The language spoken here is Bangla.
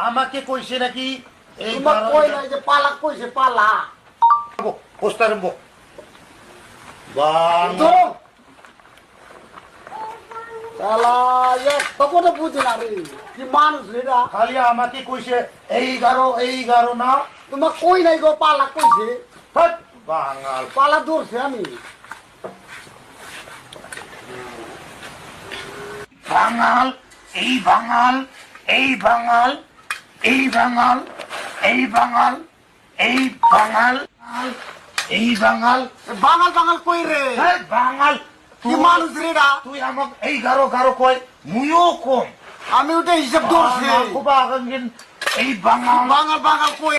আমাকে কইছে নাকি পালা কইছে পালা পোস্টার বুঝে না রে কি মানুষ রেরা খালি আমাকে কইছে 11 না তোমার কই নাই গো পালা কইছে বাঙাল পালা ধরছে আমি বাঙাল এই বাঙাল এই বাঙাল এই বাঙাল এই বাঙাল এই বাঙাল এই বাঙাল বাঙাল বাঙাল কই রে বাঙাল কি মানুষ রেরা তুই আমাকে 11 কয় মুইও কম আমি ওটা হিসাব ধরছি খুব আগেন এই বাঙাল বাঙাল বাঙাল কই